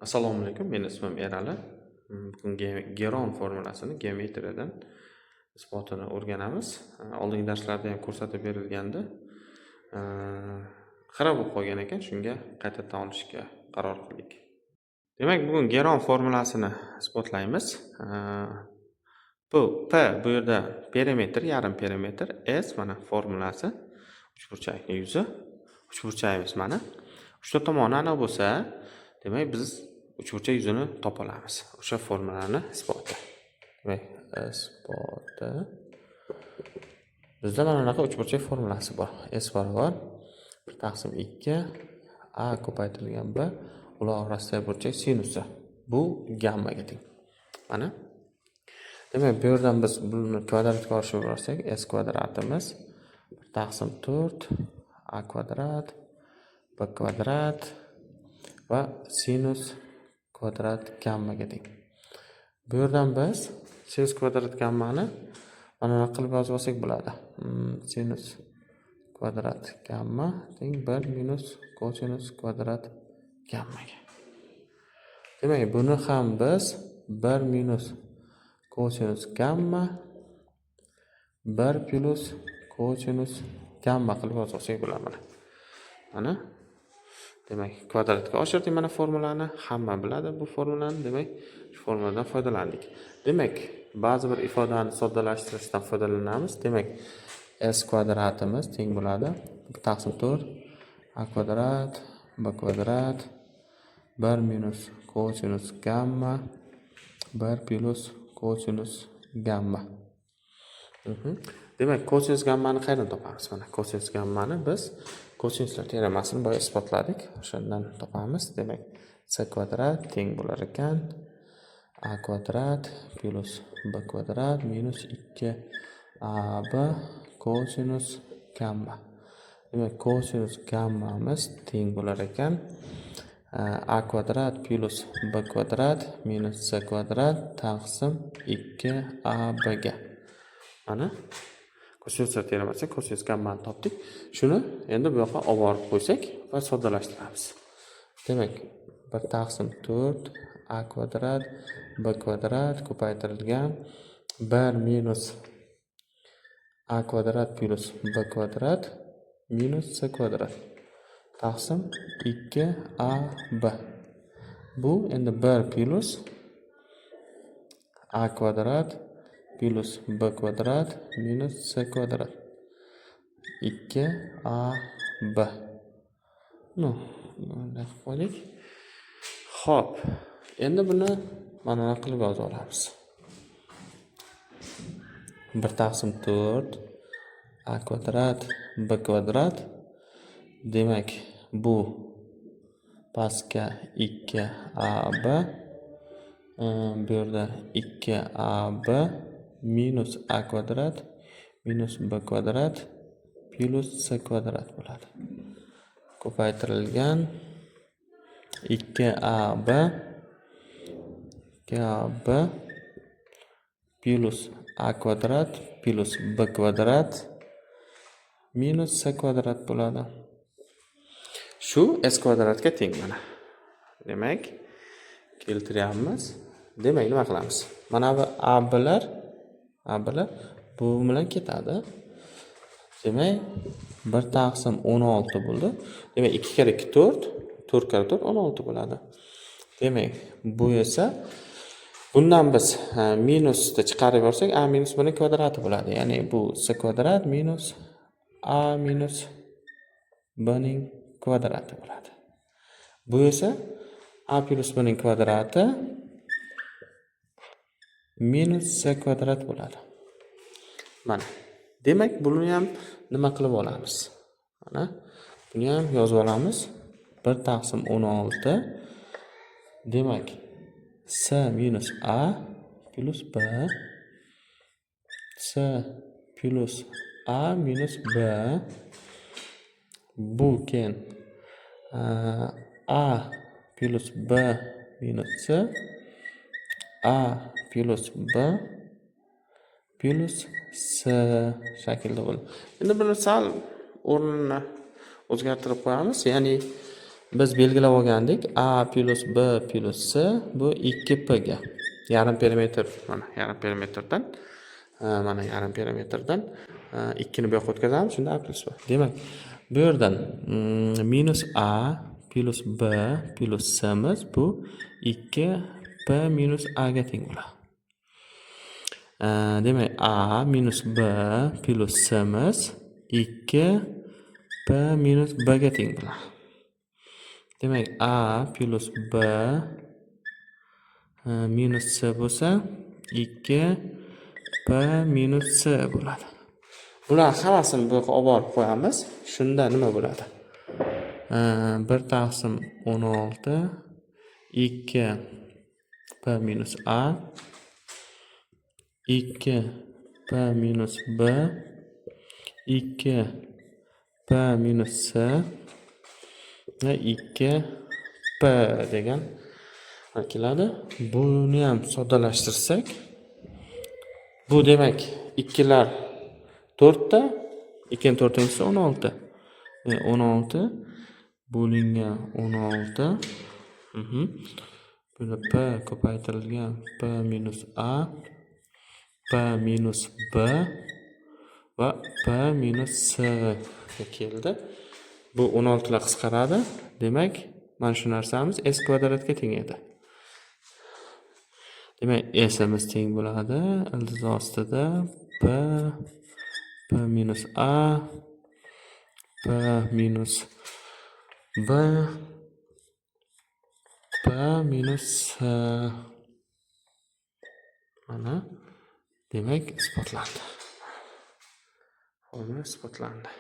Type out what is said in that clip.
Assalomu alaykum. Meni ismim Erali. Bugun Geron formulasini geometriyadan isbotini o'rganamiz. Oldingi darslarda ham ko'rsatib berilgandi. Xira bo'lib qolgan ekan, shunga qaytadan olishga qaror qildik. Demak, bugun Geron formulasini isbotlaymiz. Bu P bu yerda perimetr, yarim perimetr, S mana formulasi, uchburchakning yuzi, uchburchagimiz mana. Uchta tomoni ana bo'lsa, demak biz uchburchak yuzini topa olamiz. O'sha formulani isboti. Demak, isboti. Bizda mana bunaqa uchburchak formulasi bor. S barobar 1/2 a ko'paytirilgan b ular orasidagi burchak sinusi. Bu gammaga teng. Mana. Demak, bu yerdan biz buni kvadratga olishib borsak, s kvadratimiz 1/4 a kvadrat b kvadrat va sinus kvadrat gammaga teng. Bu yerdan biz sinus kvadrat gammani mana bunaqa qilib yozib olsak bo'ladi. Sinus kvadrat gamma teng 1 minus kosinus kvadrat gammaga. Demak, buni ham biz 1 minus kosinus gamma 1 plus kosinus gamma qilib yozib olsak bo'ladi. Mana. Demak, kvadratga oshirdik mana formulani. Hamma biladi bu formulani. Demak, shu formuladan foydalandik. Demak, ba'zi bir ifodani soddalashtirishdan foydalanamiz. Demak, s kvadratimiz teng bo'ladi 1/4 a kvadrat b kvadrat 1 minus kosinus gamma 1 plus kosinus gamma. Demak, kosinus gammani qayerdan topamiz? Mana kosinus gammani biz kosinuslar teoremasini boya isbotladik. O'shandan topamiz. Demak, s kvadrat teng bo'lar ekan a kvadrat plus b kvadrat minus 2ab kosinus gamma. Demak, kosinus gammamiz teng bo'lar ekan a kvadrat plus b kvadrat minus c kvadrat taqsim 2ab ga. Mana kosinuslar teoremasida kosinus gammani topdik. Shuni endi bu yoqqa olib borib qo'ysak va soddalashtiramiz. Demak, 1/4 a kvadrat b kvadrat ko'paytirilgan 1 minus a kvadrat plus b kvadrat minus c kvadrat taqsim 2ab. Bu endi 1 plus a kvadrat plus b kvadrat minus c kvadrat 2ab. Bunday qo'ydik. Xo'p, endi buni mana bunaqa qilib yozib olamiz. 1/4 a kvadrat b kvadrat. Demak, bu pastga 2ab, bu yerda 2ab minus a kvadrat minus b kvadrat plus c kvadrat bo'ladi. Ko'paytirilgan 2ab plus a kvadrat plus b kvadrat minus c kvadrat bo'ladi. Shu s kvadratga teng mana. Demak, keltiryapmiz. Demak, nima qilamiz? Mana bu a-lar bu bilan ketadi. Demak, 1/16 bo'ldi. Demak, 2 kere 2 4, 4 kere 4 16 bo'ladi. Demak, bu esa bundan biz minusni chiqarib yuborsak, a minus b ning kvadrati bo'ladi. Ya'ni bu c kvadrat minus a minus b ning kvadrati bo'ladi. Bu esa a plus b ning kvadrati minus c kvadrat bo'ladi. Mana. Demak, buni ham nima qilib olamiz? Mana buni ham yozib olamiz. 1/16. Demak, c minus a plus b c plus a minus b bu keyin a plus b minus c a plus b plus c shaklida bo'ladi. Endi buni sal o'rnini o'zgartirib qo'yamiz. Ya'ni biz belgilab olgandik a plus b plus c bu 2p ga yarim perimetr, mana yarim perimetrdan mana yarim perimetrdan 2 ni bu yoqqa o'tkazamiz, shunda a plus b. Demak, bu yerdan minus a plus b plus c miz bu 2p minus a ga teng bo'ladi. Demak, a minus b plus c miz 2p minus b ga teng bo'ladi. Demak, a plus b minus c bo'lsa 2p minus c bo'ladi. Bular hammasini bu yoqqa olib borib qo'yamiz. Shunda nima bo'ladi? 1 taqsim 16 2p minus a 2p minus b 2p minus c va 2p degan keladi. Buni ham soddalashtirsak, bu demak 2lar 4 ta, 2 ning 4-inchisi 16. 16 bo'lingan 16. Buni p ko'paytirilgan p minus a, p minus b va p minus c ga keldi. Bu 16 lar qisqaradi. Demak, mana shu narsamiz s kvadratga teng edi. Demak, s'imiz teng bo'ladi ildiz ostida p minus a, p minus b, p minus c. Mana demak isbotlandi. Formula isbotlandi.